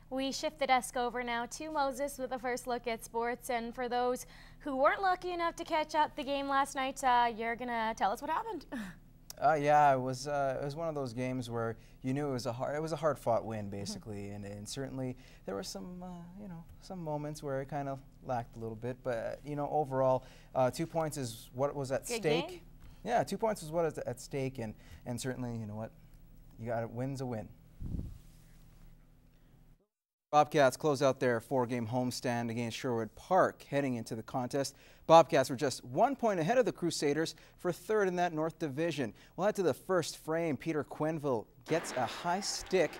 We shift the desk over now to Moses with a first look at sports. And for those who weren't lucky enough to catch up the game last night, you're going to tell us what happened. Yeah, it was one of those games where you knew it was a hard-fought win, basically, and certainly there were some some moments where it kind of lacked a little bit, but overall, 2 points is what was at Good stake. Game. Yeah, 2 points is what is at stake, and certainly, you know what, you got it. Win's a win. Bobcats close out their 4-game homestand against Sherwood Park. Heading into the contest, Bobcats were just 1 point ahead of the Crusaders for third in that North Division. We'll head to the first frame. Peter Quenville gets a high stick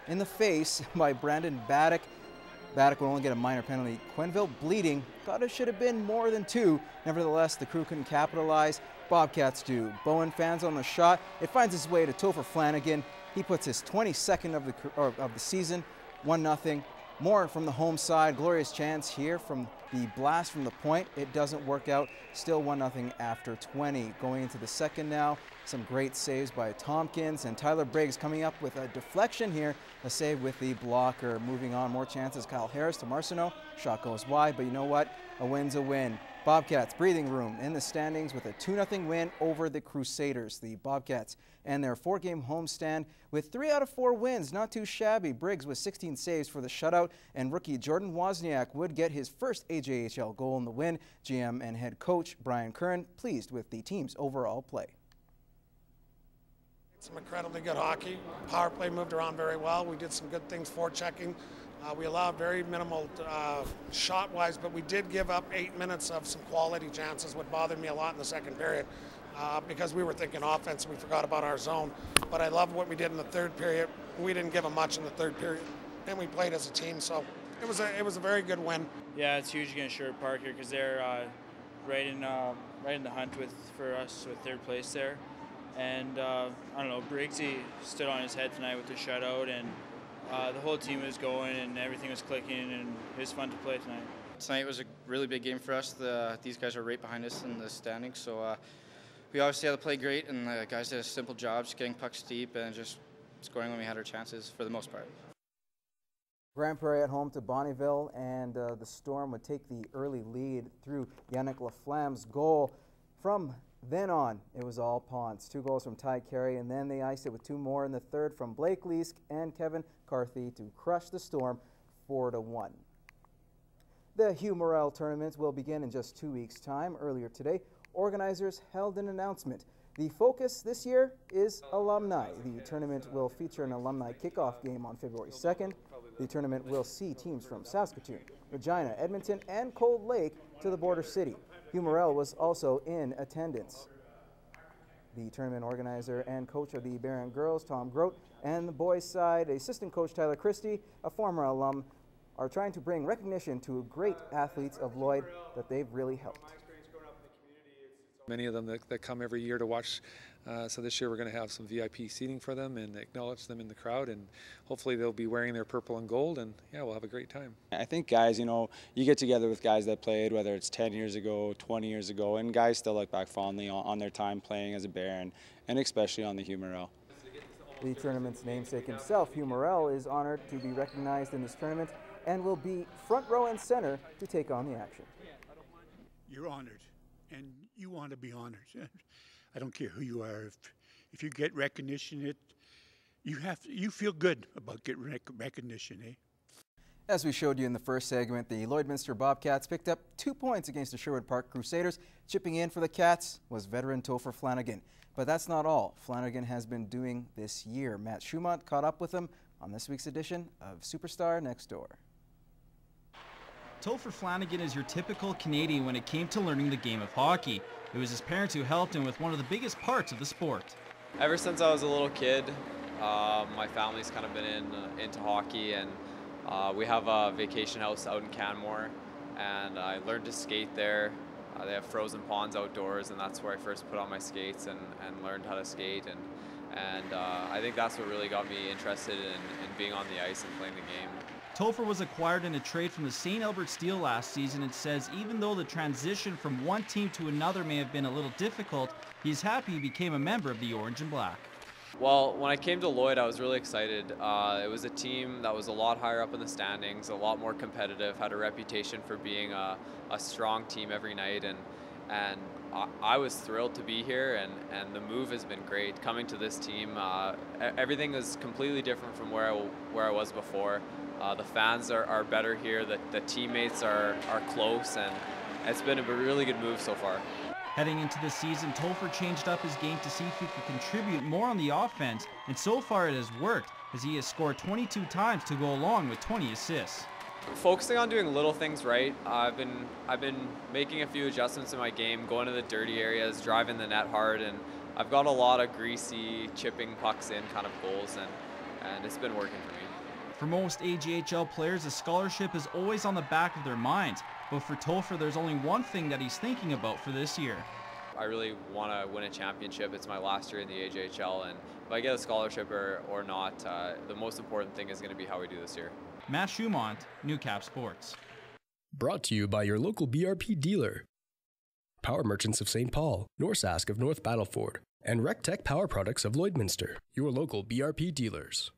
in the face by Brandon Baddock. Baddock will only get a minor penalty. Quenville bleeding. Thought it should have been more than 2. Nevertheless, the crew couldn't capitalize. Bobcats do. Bowen fans on the shot. It finds its way to Topher Flannagan. He puts his 22nd of the season. 1-0. More from the home side. Glorious chance here from the blast from the point. It doesn't work out. Still 1-0 after 20. Going into the second now. Some great saves by Tompkins and Tyler Briggs coming up with a deflection here. A save with the blocker. Moving on. More chances. Kyle Harris to Marcineau. Shot goes wide, but you know what? A win's a win. Bobcats breathing room in the standings with a 2-0 win over the Crusaders. The Bobcats and their 4-game homestand with 3 out of 4 wins. Not too shabby. Briggs with 16 saves for the shutout, and rookie Jordan Wozniak would get his first AJHL goal in the win. GM and head coach Brian Curran pleased with the team's overall play. Some incredibly good hockey. Power play moved around very well. We did some good things forechecking. We allowed very minimal shot-wise, but we did give up 8 minutes of some quality chances, what bothered me a lot in the second period, because we were thinking offense and we forgot about our zone. But I love what we did in the third period. We didn't give them much in the third period, and we played as a team, so it was a very good win. Yeah, it's huge against Sherwood Park here because they're right in the hunt for us with third place there. And I don't know, Briggsy stood on his head tonight with the shutout, and the whole team was going and everything was clicking, and it was fun to play tonight. Tonight was a really big game for us. These guys are right behind us in the standings, so we obviously had to play great, and the guys did a simple job, just getting pucks deep and just scoring when we had our chances for the most part. Grand Prairie at home to Bonnyville, and the Storm would take the early lead through Yannick Laflamme's goal. From then on, it was all Ponce. 2 goals from Ty Carey, and then they iced it with 2 more in the third from Blake Leask and Kevin Carthy to crush the Storm 4-1. The Hugh Morrell tournament will begin in just 2 weeks' time. Earlier today, organizers held an announcement. The focus this year is alumni. The tournament will feature an alumni kickoff game on February 2nd. The tournament will see teams from Saskatoon, Regina, Edmonton, and Cold Lake to the border city. Hugh Morrell was also in attendance. The tournament organizer and coach of the Barron girls, Tom Groat, and the boys' side, assistant coach Tyler Kristy, a former alum, are trying to bring recognition to great athletes of Lloyd that they've really helped. Many of them that come every year to watch, so this year we're going to have some VIP seating for them and acknowledge them in the crowd, and hopefully they'll be wearing their purple and gold, and yeah, we'll have a great time. I think guys, you get together with guys that played, whether it's 10 years ago, 20 years ago, and guys still look back fondly on their time playing as a Baron, and especially on the Hugh Morrell. The tournament's namesake himself, Hugh Morrell, is honored to be recognized in this tournament and will be front row and center to take on the action. You're honored, and you want to be honored. I don't care who you are. If you get recognition, you feel good about getting recognition, eh? As we showed you in the first segment, the Lloydminster Bobcats picked up 2 points against the Sherwood Park Crusaders. Chipping in for the Cats was veteran Topher Flannagan. But that's not all Flannagan has been doing this year. Matt Schumont caught up with him on this week's edition of Superstar Next Door. Topher Flannagan is your typical Canadian when it came to learning the game of hockey. It was his parents who helped him with one of the biggest parts of the sport. Ever since I was a little kid, my family's kind of been into hockey, and we have a vacation house out in Canmore, and I learned to skate there. They have frozen ponds outdoors, and that's where I first put on my skates and learned how to skate. And I think that's what really got me interested in being on the ice and playing the game. Topher was acquired in a trade from the St. Albert Steel last season and says even though the transition from one team to another may have been a little difficult, he's happy he became a member of the Orange and Black. Well, when I came to Lloyd, I was really excited. It was a team that was a lot higher up in the standings, a lot more competitive, had a reputation for being a strong team every night, and I was thrilled to be here, and the move has been great. Coming to this team, everything is completely different from where I was before. The fans are better here, the teammates are close, and it's been a really good move so far. Heading into the season, Topher changed up his game to see if he could contribute more on the offense, and so far it has worked, as he has scored 22 times to go along with 20 assists. Focusing on doing little things right. I've been making a few adjustments in my game, going to the dirty areas, driving the net hard, and I've got a lot of greasy, chipping pucks in kind of goals, and it's been working for me. For most AJHL players, a scholarship is always on the back of their minds, but for Topher, there's only one thing that he's thinking about for this year. I really want to win a championship. It's my last year in the AJHL, and if I get a scholarship or not, the most important thing is going to be how we do this year. Matt Schumont, Newcap Sports. Brought to you by your local BRP dealer. Power Merchants of St. Paul, North Sask of North Battleford, and RecTech Power Products of Lloydminster, your local BRP dealers.